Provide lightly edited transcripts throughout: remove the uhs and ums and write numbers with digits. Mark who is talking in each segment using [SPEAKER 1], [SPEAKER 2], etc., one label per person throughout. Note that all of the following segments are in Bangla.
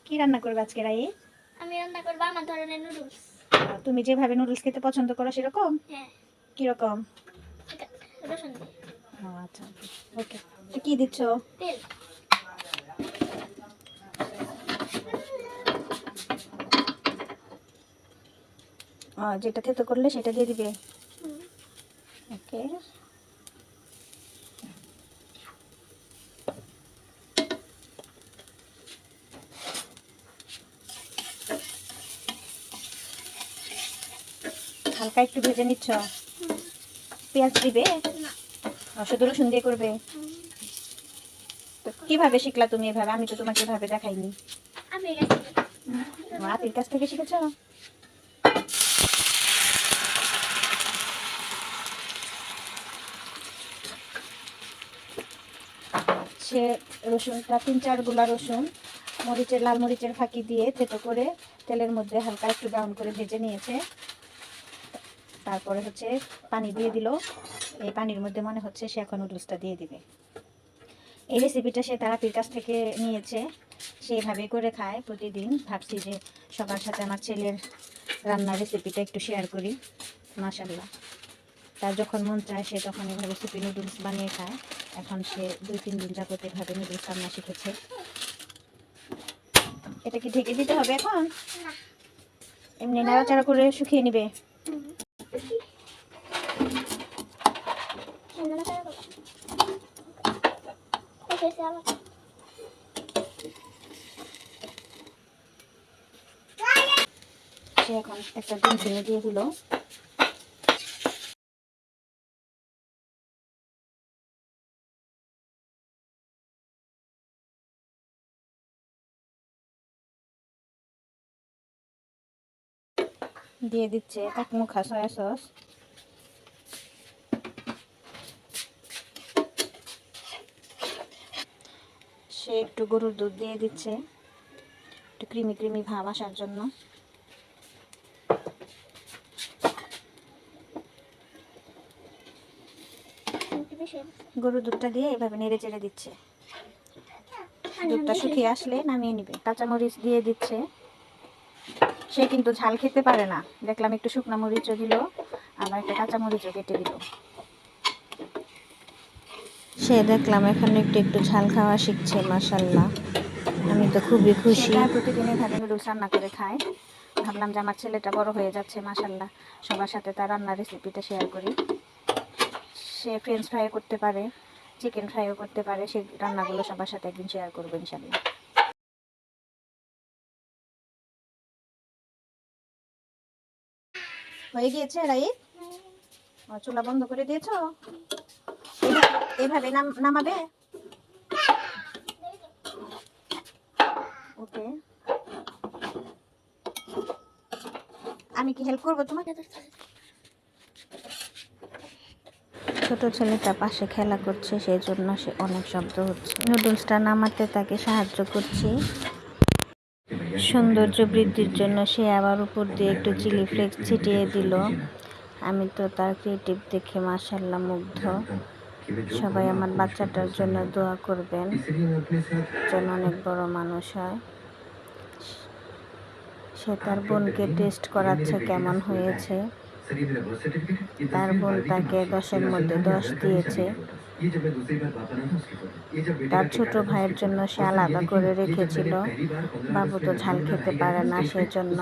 [SPEAKER 1] কি রান্না করবে আজকে রাই?
[SPEAKER 2] আমি রান্না করবো আমার ধরনের নুডলস।
[SPEAKER 1] তুমি যেভাবে নুডলস খেতে পছন্দ করো সেরকম?
[SPEAKER 2] হ্যাঁ।
[SPEAKER 1] কিরকম?
[SPEAKER 2] রসুন দিয়ে।
[SPEAKER 1] আচ্ছা, ওকে। কি দিচ্ছ?
[SPEAKER 2] তেল।
[SPEAKER 1] যেটা থেতো করলে সেটা দিয়ে দিবে। ওকে। হালকা একটু ভেজে নিচ্ছ। পেঁয়াজ দিবে? শুধু রসুন দিয়ে করবে? কিভাবে শিখলা তুমি এভাবে? আমি তো তোমাকে এভাবে দেখাইনি। আপির কাছ থেকে শিখেছ? সে রসুনটা 3-4 গুলা রসুন লাল মরিচের ফাঁকি দিয়ে থেতো করে তেলের মধ্যে হালকা একটু ব্রাউন করে ভেজে নিয়েছে। তারপরে হচ্ছে পানি দিয়ে দিল। এই পানির মধ্যে মনে হচ্ছে সে এখন নুডলসটা দিয়ে দিবে। এই রেসিপিটা সে তার আপির কাছ থেকে নিয়েছে, সেইভাবে করে খায় প্রতিদিন। ভাবছি যে সবার সাথে আমার ছেলের রান্নার রেসিপিটা একটু শেয়ার করি। মাশাআল্লাহ, তার যখন মন চায় সে তখন এভাবে সুপি নুডলস বানিয়ে খায়। এখন সে 2-3 দিন যাবত এভাবে নুডলস রান্না শিখেছে। এটা কি ঢেকে দিতে হবে এখন? এমনি নাড়াচাড়া করে শুকিয়ে নিবে। সে এখন একটা ডিম ভেঙে দিয়ে দিল। দিয়ে দিচ্ছে এক মুঠা সয়া সস। সে একটু গরুর দুধ দিয়ে দিচ্ছে একটু ক্রিমি ক্রিমি ভাব আসার জন্য। গরুর দুধটা দিয়ে এভাবে নেড়ে চেড়ে দিচ্ছে। দুধটা শুকিয়ে আসলে নামিয়ে নিবে। কাঁচামরিচ দিয়ে দিচ্ছে। সে কিন্তু ঝাল খেতে পারে না, দেখলাম একটু শুকনো মরিচও দিল, আবার একটা কাঁচামরিচও কেটে দিল। সে দেখলাম এখন একটু একটু ঝাল খাওয়া শিখছে। মাশাআল্লাহ, আমি তো খুবই খুশি। প্রতিদিন এভাবে নুডলস রান্না করে খায়। ভাবলাম যে আমার ছেলেটা বড় হয়ে যাচ্ছে, মাশাআল্লাহ, সবার সাথে তার রান্নার রেসিপিটা শেয়ার করি। সে ফ্রেঞ্চ ফ্রাই করতে পারে, চিকেন ফ্রাইও করতে পারে। সেই রান্নাগুলো সবার সাথে একদিন শেয়ার করবো ইনশাআল্লাহ। হয়ে গিয়েছে রাই? চুলা বন্ধ করে দিয়েছো? এভাবে নামাবে? ওকে, আমি কি হেল্প করবো তোমাকে? ছোট ছেলেটা পাশে খেলা করছে, সেই জন্য সে অনেক শব্দ হচ্ছে। নুডলসটা নামাতে তাকে সাহায্য করছি। সৌন্দর্য বৃদ্ধির জন্য সে আবার উপর দিয়ে একটু চিলি ফ্লেক্স ছিটিয়ে দিল। আমি তো তার ক্রিয়েটিভ দেখে মাশাআল্লাহ মুগ্ধ। সবাই আমার বাচ্চাটার জন্য দোয়া করবেন যেন অনেক বড় মানুষ হয়। সে তার বোনকে টেস্ট করাচ্ছে কেমন হয়েছে। তার বোন তাকে 10-এর মধ্যে 10 দিয়েছে। তার ছোট ভাইয়ের জন্য সে আলাদা করে রেখেছিল। বাবু তো ঝাল খেতে পারে না, সেজন্য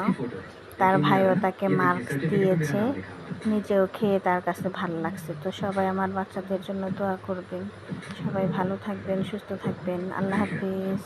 [SPEAKER 1] তার ভাইও তাকে মার্কস দিয়েছে। নিজেও খেয়ে তার কাছে ভালো লাগছে। তো সবাই আমার বাচ্চাদের জন্য দোয়া করবেন। সবাই ভালো থাকবেন, সুস্থ থাকবেন। আল্লাহ হাফিজ।